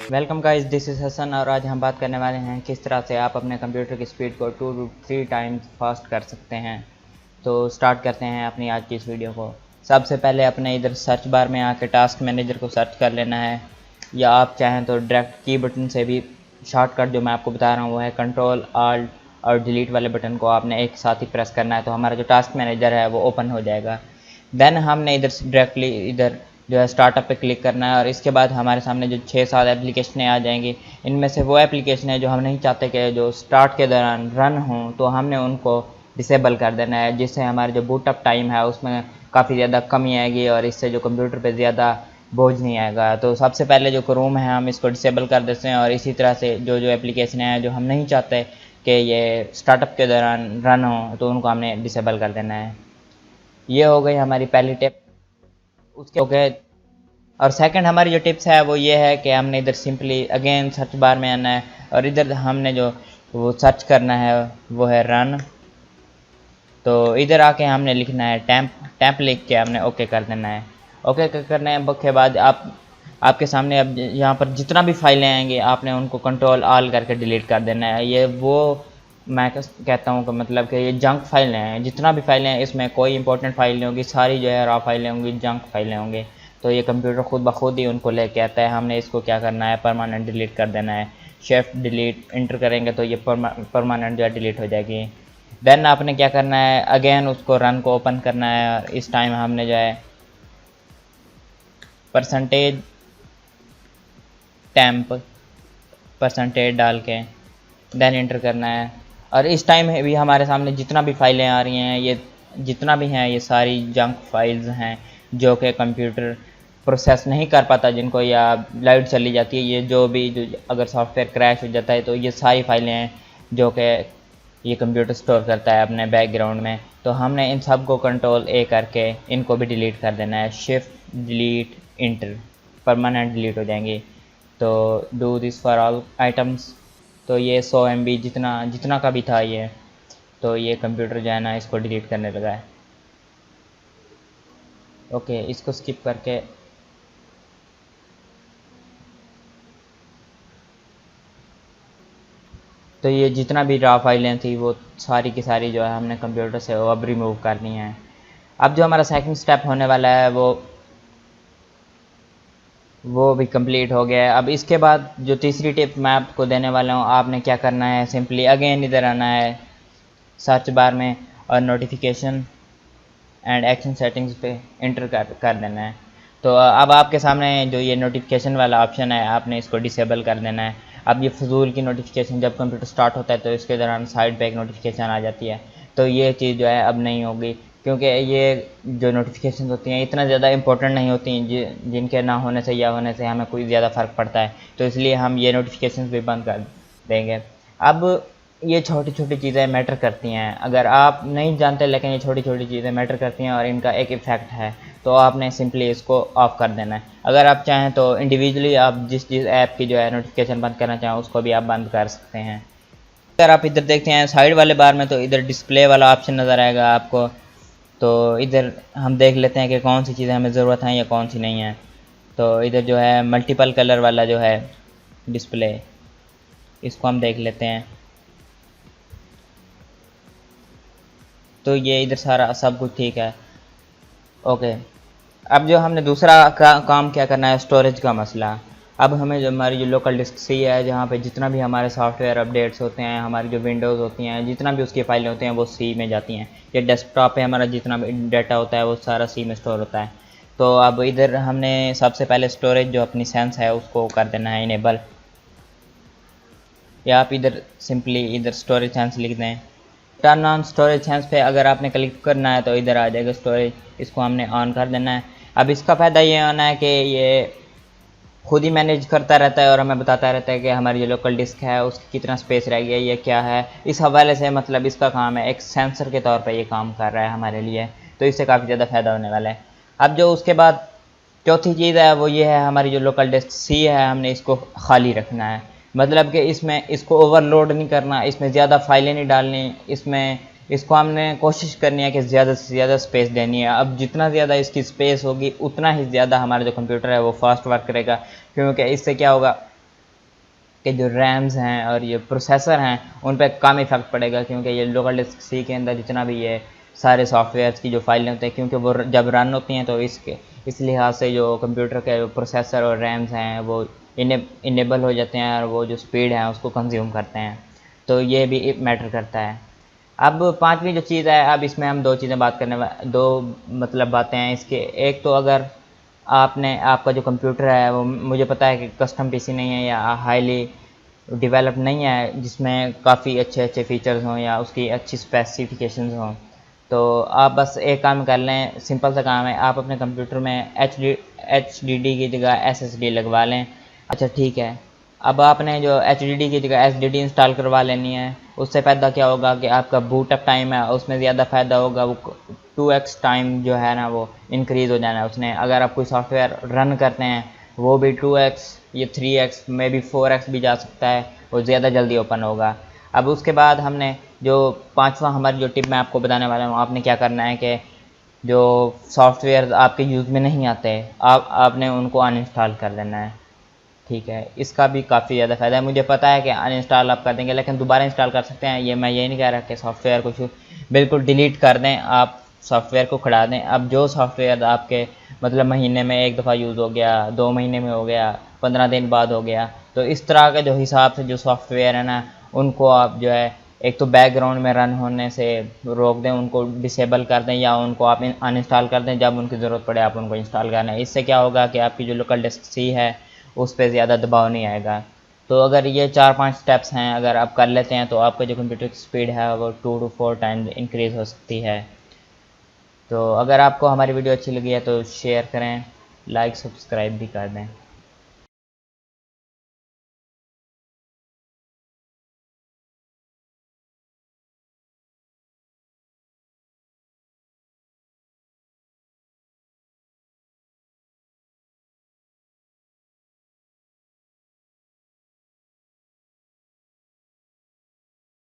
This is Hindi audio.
Welcome guys, this is Hasan और आज हम बात करने वाले हैं किस तरह से आप अपने कंप्यूटर की स्पीड को 2 to 3 टाइम्स फास्ट कर सकते हैं। तो स्टार्ट करते हैं अपनी आज की इस वीडियो को। सबसे पहले अपने इधर सर्च बार में आके टास्क मैनेजर को सर्च कर लेना है, या आप चाहें तो डायरेक्ट की बटन से भी शॉर्टकट जो मैं आपको बता रहा हूँ वो है कंट्रोल आल्ट और डिलीट वाले बटन को आपने एक साथ ही प्रेस करना है, तो हमारा जो टास्क मैनेजर है वो ओपन हो जाएगा। देन हमने इधर से डायरेक्टली इधर जो है स्टार्टअप पे क्लिक करना है और इसके बाद हमारे सामने जो 6-7 एप्लीकेशनें आ जाएंगी। इनमें से वो एप्लीकेशन है जो हम नहीं चाहते कि जो स्टार्ट के दौरान रन हों, तो हमने उनको डिसेबल कर देना है, जिससे हमारे जो बूटअप टाइम है उसमें काफ़ी ज़्यादा कमी आएगी और इससे जो कंप्यूटर पे ज़्यादा बोझ नहीं आएगा। तो सबसे पहले जो क्रोम है हम इसको डिसेबल कर देते हैं और इसी तरह से जो जो एप्लीकेशन हैं जो हम नहीं चाहते कि ये स्टार्टअप के दौरान रन हो, तो उनको हमने डिसेबल कर देना है। ये हो गई हमारी पहली टिप। उसके हो गए और सेकंड हमारी जो टिप्स है वो ये है कि हमने इधर सिंपली अगेन सर्च बार में आना है और इधर हमने जो वो सर्च करना है वो है रन। तो इधर आके हमने लिखना है टैंप लिख के हमने ओके कर देना है। ओके करने के बाद आपके सामने अब यहाँ पर जितना भी फाइलें आएंगी आपने उनको कंट्रोल ऑल करके डिलीट कर देना है। ये वो मैं कहता हूँ कि मतलब कि ये जंक फाइलें हैं, जितना भी फाइलें हैं इसमें कोई इंपॉर्टेंट फाइल नहीं होगी, सारी जो है रॉ फाइलें होंगी, जंक फाइलें होंगी। तो ये कंप्यूटर खुद ब खुद ही उनको लेके आता है। हमने इसको क्या करना है, परमानेंट डिलीट कर देना है। शिफ्ट डिलीट इंटर करेंगे तो ये परमानेंट जो है डिलीट हो जाएगी। देन आपने क्या करना है, अगेन उसको रन को ओपन करना है और इस टाइम हमने जो है परसेंटेज टैंप परसेंटेज डाल के देन इंटर करना है। और इस टाइम भी हमारे सामने जितना भी फाइलें आ रही हैं, ये जितना भी हैं ये सारी जंक फाइल्स हैं जो कि कंप्यूटर प्रोसेस नहीं कर पाता, जिनको या लाइट चली जाती है, ये जो भी जो अगर सॉफ्टवेयर क्रैश हो जाता है तो ये सारी फाइलें हैं जो कि ये कंप्यूटर स्टोर करता है अपने बैकग्राउंड में। तो हमने इन सब को कंट्रोल ए करके इनको भी डिलीट कर देना है। Shift delete inter permanent delete हो जाएंगी। तो do this for all items. तो ये 100 MB जितना जितना का भी था ये, तो ये कंप्यूटर जो है ना इसको डिलीट करने लगा है। ओके, इसको स्किप करके तो ये जितना भी रॉ फाइलें थी वो सारी की सारी जो है हमने कंप्यूटर से अब रिमूव करनी है। अब जो हमारा सेकंड स्टेप होने वाला है वो भी कंप्लीट हो गया है। अब इसके बाद जो तीसरी टिप मैं आपको देने वाला हूँ, आपने क्या करना है, सिंपली अगेन इधर आना है सर्च बार में और नोटिफिकेशन एंड एक्शन सेटिंग्स पे इंटर कर देना है। तो अब आपके सामने जो ये नोटिफिकेशन वाला ऑप्शन है आपने इसको डिसेबल कर देना है। अब ये फजूल की नोटिफिकेशन जब कंप्यूटर स्टार्ट होता है तो इसके दौरान साइड पे एक नोटिफिकेशन आ जाती है, तो ये चीज़ जो है अब नहीं होगी, क्योंकि ये जो नोटिफिकेशन होती हैं इतना ज़्यादा इंपॉर्टेंट नहीं होती जिनके ना होने से या होने से हमें कोई ज़्यादा फ़र्क पड़ता है, तो इसलिए हम ये नोटिफिकेशन भी बंद कर देंगे। अब ये छोटी छोटी चीज़ें मैटर करती हैं, अगर आप नहीं जानते लेकिन ये छोटी छोटी चीज़ें मैटर करती हैं और इनका एक इफ़ेक्ट है, तो आपने सिंपली इसको ऑफ़ कर देना है। अगर आप चाहें तो इंडिविजुअली आप जिस ऐप की जो है नोटिफिकेशन बंद करना चाहें उसको भी आप बंद कर सकते हैं। अगर आप इधर देखते हैं साइड वाले बार में तो इधर डिस्प्ले वाला ऑप्शन नज़र आएगा आपको। तो इधर हम देख लेते हैं कि कौन सी चीज़ें हमें ज़रूरत हैं या कौन सी नहीं है। तो इधर जो है मल्टीपल कलर वाला जो है डिस्प्ले, इसको हम देख लेते हैं। तो ये इधर सारा सब कुछ ठीक है। ओके, अब जो हमने दूसरा काम क्या करना है, स्टोरेज का मसला। अब हमें जो हमारी जो लोकल डिस्क सी है, जहाँ पे जितना भी हमारे सॉफ्टवेयर अपडेट्स होते हैं, हमारी जो विंडोज़ होती हैं, जितना भी उसकी फाइलें होती हैं वो सी में जाती हैं। ये डेस्कटॉप पे हमारा जितना भी डाटा होता है वो सारा सी में स्टोर होता है। तो अब इधर हमने सबसे पहले स्टोरेज जो अपनी सेंस है उसको कर देना है इनेबल, या आप इधर सिंपली इधर स्टोरेज सेंस लिख दें। टर्न ऑन स्टोरेज सेंस पे अगर आपने क्लिक करना है तो इधर आ जाएगा स्टोरेज, इसको हमने ऑन कर देना है। अब इसका फ़ायदा ये होना है कि ये खुद ही मैनेज करता रहता है और हमें बताता रहता है कि हमारी जो लोकल डिस्क है उसकी कितना स्पेस रह गया, ये क्या है। इस हवाले से मतलब इसका काम है, एक सेंसर के तौर पर ये काम कर रहा है हमारे लिए, तो इससे काफ़ी ज़्यादा फ़ायदा होने वाला है। अब जो उसके बाद चौथी चीज़ है वो ये है, हमारी जो लोकल डिस्क सी है हमने इसको खाली रखना है। मतलब कि इसमें इसको ओवरलोड नहीं करना, इसमें ज़्यादा फाइलें नहीं डालनी, इसमें इसको हमने कोशिश करनी है कि ज़्यादा से ज़्यादा स्पेस देनी है। अब जितना ज़्यादा इसकी स्पेस होगी उतना ही ज़्यादा हमारा जो कंप्यूटर है वो फास्ट वर्क करेगा, क्योंकि इससे क्या होगा, के जो रैम्स हैं और ये प्रोसेसर हैं उन पर कम इफेक्ट पड़ेगा, क्योंकि ये लोकल डिस्क सी के अंदर जितना भी ये सारे सॉफ्टवेयर्स की जो फाइलें होते हैं, क्योंकि वो जब रन होती हैं तो इस लिहाज से जो कंप्यूटर के प्रोसेसर और रैम्स हैं वो इनेबल हो जाते हैं और वो जो स्पीड है उसको कंज्यूम करते हैं, तो ये भी मैटर करता है। अब पांचवी जो चीज़ है, अब इसमें हम दो चीज़ें बात करने दो मतलब बातें हैं इसके। एक तो अगर आपका जो कंप्यूटर है वो मुझे पता है कि कस्टम पीसी नहीं है या हाईली डेवलप नहीं है जिसमें काफ़ी अच्छे अच्छे फीचर्स हों या उसकी अच्छी स्पेसिफिकेशंस हों, तो आप बस एक काम कर लें, सिंपल सा काम है, आप अपने कंप्यूटर में HDD की जगह SSD लगवा लें। अच्छा ठीक है, अब आपने जो HDD की जगह SSD इंस्टॉल करवा लेनी है। उससे फ़ायदा क्या होगा कि आपका बूटअप टाइम है उसमें ज़्यादा फ़ायदा होगा, वो 2x टाइम जो है ना वो इंक्रीज़ हो जाना है उसने। अगर आप कोई सॉफ्टवेयर रन करते हैं वो भी 2x या 3x मे बी 4x भी जा सकता है, वो ज़्यादा जल्दी ओपन होगा। अब उसके बाद हमने जो पांचवा हमारी जो टिप मैं आपको बताने वाला हूँ, आपने क्या करना है कि जो सॉफ्टवेयर आपके यूज़ में नहीं आते आपने उनको अनइंस्टॉल कर देना है। ठीक है, इसका भी काफ़ी ज़्यादा फ़ायदा है। मुझे पता है कि अनइंस्टॉल आप कर देंगे लेकिन दोबारा इंस्टॉल कर सकते हैं, ये मैं ये नहीं कह रहा कि सॉफ्टवेयर को बिल्कुल डिलीट कर दें, आप सॉफ्टवेयर को खड़ा दें। अब जो सॉफ्टवेयर आपके मतलब महीने में एक दफ़ा यूज़ हो गया, 2 महीने में हो गया, 15 दिन बाद हो गया, तो इस तरह के जो हिसाब से जो सॉफ्टवेयर है ना उनको आप जो है एक तो बैकग्राउंड में रन होने से रोक दें, उनको डिसेबल कर दें या उनको आप अनइंस्टॉल कर दें, जब उनकी ज़रूरत पड़े आप उनको इंस्टॉल कर लें। इससे क्या होगा कि आपकी जो लोकल डिस्क सी है उस पर ज़्यादा दबाव नहीं आएगा। तो अगर ये 4-5 स्टेप्स हैं अगर आप कर लेते हैं तो आपका जो कंप्यूटर की स्पीड है वो 2 to 4 टाइम्स इंक्रीज़ हो सकती है। तो अगर आपको हमारी वीडियो अच्छी लगी है तो शेयर करें, लाइक सब्सक्राइब भी कर दें।